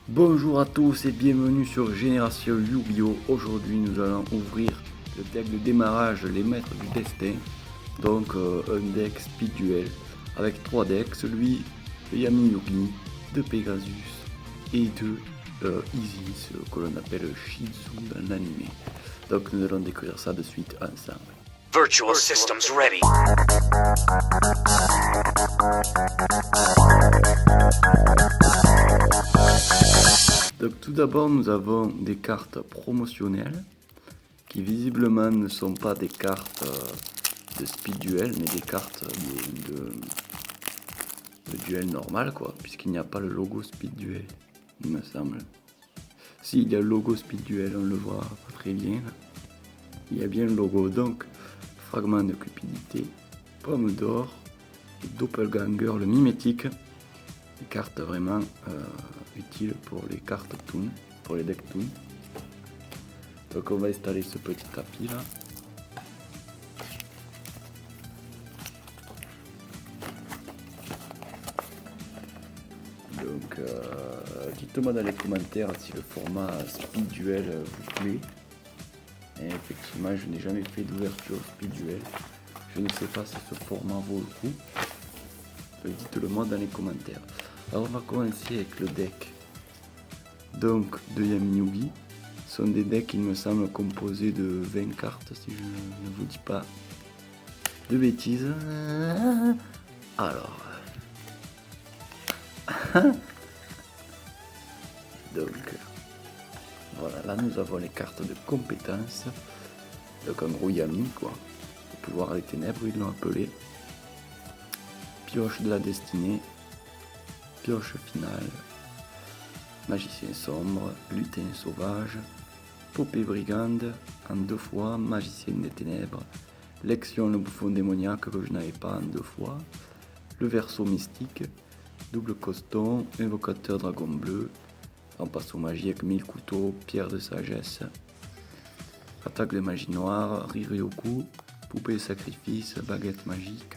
Bonjour à tous et bienvenue sur Génération Yu-Gi-Oh! Aujourd'hui nous allons ouvrir le deck de démarrage Les Maîtres du Destin. Donc un deck Speed Duel avec 3 decks, celui de Yami Yugi, de Pegasus et de Isis que l'on appelle Shizu dans l'anime. Donc nous allons découvrir ça de suite ensemble. Virtual systems ready. Donc tout d'abord nous avons des cartes promotionnelles qui visiblement ne sont pas des cartes de speed duel mais des cartes de duel normal quoi, puisqu'il n'y a pas le logo speed duel, il me semble. Si, il y a le logo speed duel, on le voit pas très bien. Il y a bien le logo, donc fragment de cupidité, pomme d'or et doppelganger le mimétique. Des cartes vraiment utiles pour les cartes Toon, pour les decks Toon. Donc on va installer ce petit tapis là. Donc dites-moi dans les commentaires si le format Speed Duel vous plaît. Et effectivement je n'ai jamais fait d'ouverture Speed Duel. Je ne sais pas si ce format vaut le coup. Dites-le moi dans les commentaires. Alors on va commencer avec le deck donc de Yami Yugi. Ce sont des decks, il me semble, composés de 20 cartes, si je ne vous dis pas de bêtises. Alors. Donc, voilà, là nous avons les cartes de compétences. Donc en gros Yami, quoi. Le pouvoir des ténèbres, ils l'ont appelé. Pioche de la destinée. Pioche finale. Magicien sombre, lutin sauvage, popée brigande, en 2 fois, magicienne des ténèbres, Lexion le bouffon démoniaque que je n'avais pas en 2 fois, le verso mystique, double coston, invocateur dragon bleu, en passe aux magies avec 1000 couteaux, pierre de sagesse, attaque de magie noire, Riryoku, poupée de sacrifice, baguette magique,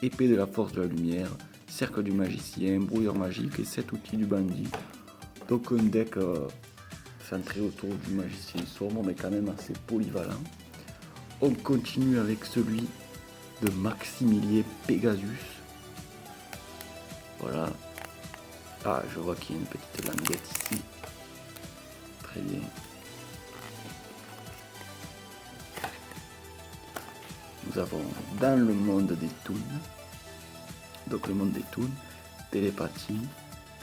épée de la force de la lumière, cercle du magicien, brouilleur magique et 7 outils du bandit. Donc un deck centré autour du magicien sombre mais quand même assez polyvalent. On continue avec celui de Maximilien Pegasus. Voilà. Ah, je vois qu'il y a une petite languette ici. Très bien. Nous avons dans le monde des toons, donc le monde des toons, télépathie,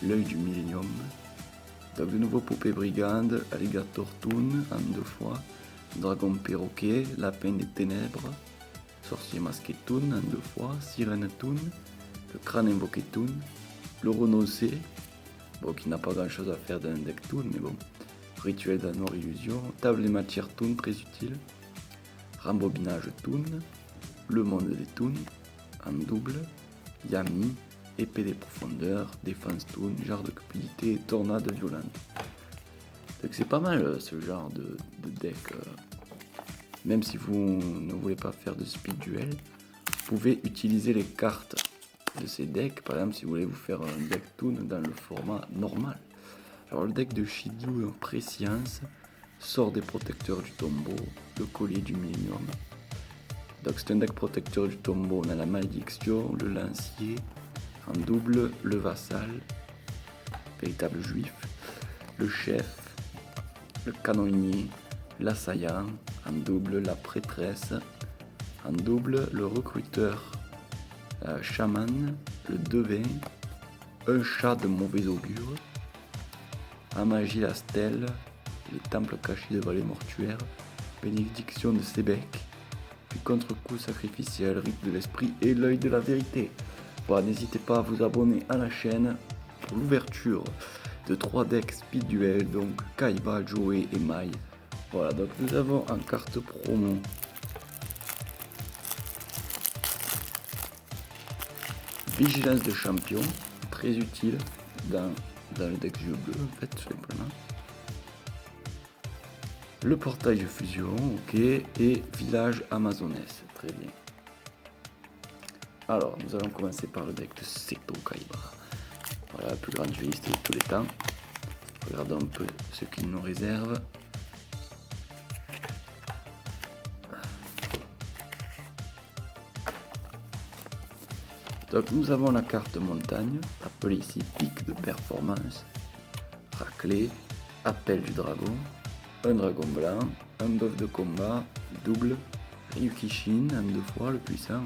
l'œil du millénium. Donc de nouveau poupée brigande, alligator toon en 2 fois, dragon perroquet, lapin des ténèbres, sorcier masqué toon en 2 fois, sirène toon, le crâne invoqué toon, le renoncé, bon qui n'a pas grand chose à faire dans un deck toon mais bon, rituel d'anor illusion, table des matières toon très utile, rembobinage toon, le monde des toons en double, Yami, épée des profondeurs, défense toon, genre de cupidité, tornade violente. Donc c'est pas mal ce genre de deck. Même si vous ne voulez pas faire de speed duel, vous pouvez utiliser les cartes de ces decks. Par exemple si vous voulez vous faire un deck toon dans le format normal. Alors le deck de Shizu en préscience sort des protecteurs du tombeau, le collier du millénium. Donc c'est un deck protecteur du tombeau, on a la malédiction, le lancier, en double, le vassal, véritable juif, le chef, le canonnier, l'assaillant, en double, la prêtresse, en double, le recruteur, chaman, le devin, un chat de mauvais augure, en magie la stèle, le temple caché de vallée mortuaire, bénédiction de Sébec, puis contre-coup sacrificiel, rite de l'esprit et l'œil de la vérité. Voilà, n'hésitez pas à vous abonner à la chaîne pour l'ouverture de 3 decks speed duel, donc Kaiba, Joey et Mai. Voilà, donc nous avons en carte promo Vigilance de champion, très utile dans le deck jeu bleu en fait tout simplement. Le portail de fusion, ok, et village amazonesse, très bien. Alors, nous allons commencer par le deck de Seto Kaiba. Voilà, la plus grande dueliste de tous les temps. Regardons un peu ce qu'il nous réserve. Donc nous avons la carte montagne, appelée ici pic de performance, raclée, appel du dragon, un dragon blanc, un bœuf de combat, double, Ryukishin, en 2 fois, le puissant,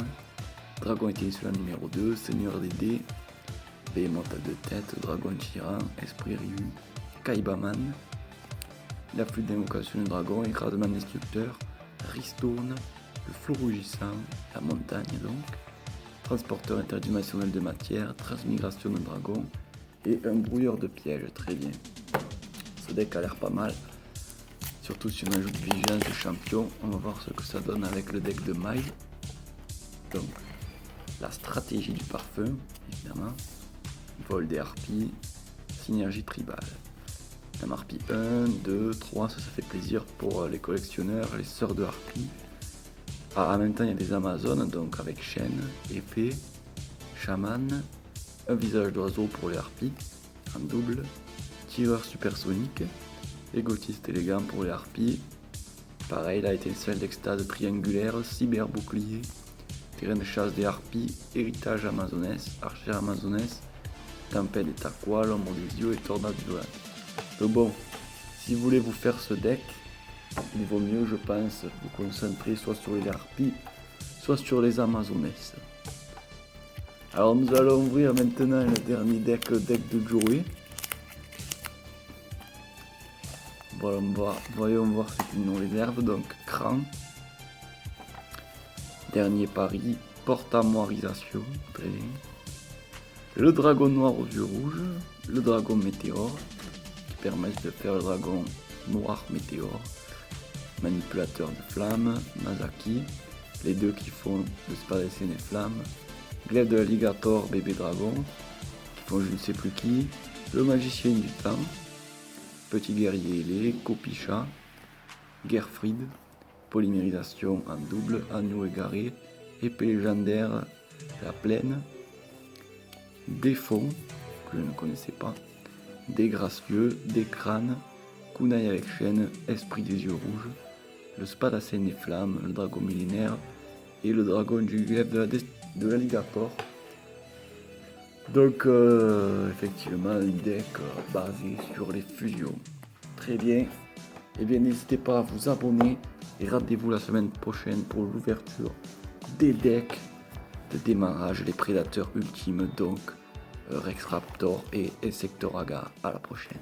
dragon étincelant numéro 2, seigneur des dés, Behemoth à 2 têtes, dragon tyran, esprit Ryu, Kaibaman, la flûte d'invocation du dragon, écrasement destructeur, Ristourne, le flot rougissant, la montagne donc, transporteur interdimensionnel de matière, transmigration de dragon et un brouilleur de pièges, très bien. Ce deck a l'air pas mal, surtout si on ajoute vigilance de champion. On va voir ce que ça donne avec le deck de Mai. Donc, la stratégie du parfum, évidemment, vol des harpies, synergie tribale. La harpie 1, 2, 3, ça fait plaisir pour les collectionneurs, les sœurs de harpies. En même temps, il y a des Amazones, donc avec chaîne, épée, chaman, un visage d'oiseau pour les harpies, en double, tireur supersonique, égotiste élégant pour les harpies, pareil, là, étincelle d'extase triangulaire, cyber bouclier, terrain de chasse des harpies, héritage amazonesse, archer amazonesse, tempête des taquois, l'ombre des yeux et tornade violente. Donc bon, si vous voulez vous faire ce deck, il vaut mieux, je pense, vous concentrer soit sur les harpies, soit sur les amazonesses. Alors nous allons ouvrir maintenant le dernier deck, le deck de Joey. Voyons voir ce qu'il nous réserve. Donc cran, dernier pari, porte-armoirisation, très bien. Le dragon noir aux yeux rouges, le dragon météore, qui permettent de faire le dragon noir météore. Manipulateur de flammes, Mazaki, les deux qui font le Spadassin et flammes, glaive de l'alligator, bébé dragon, qui font je ne sais plus qui, le magicien du temps, petit guerrier ailé, Kopicha, Gerfried, polymérisation en double, agneau égaré, épée légendaire, la plaine, défaut, que je ne connaissais pas, des gracieux, des crânes, kunai avec chaîne, esprit des yeux rouges, le Spadassin des flammes, le dragon millénaire et le dragon du glaive de l'alligator. Donc effectivement un deck basé sur les fusions. Très bien. Et bien n'hésitez pas à vous abonner et rendez-vous la semaine prochaine pour l'ouverture des decks de démarrage, les prédateurs ultimes, donc Rex Raptor et Insectoraga. À la prochaine.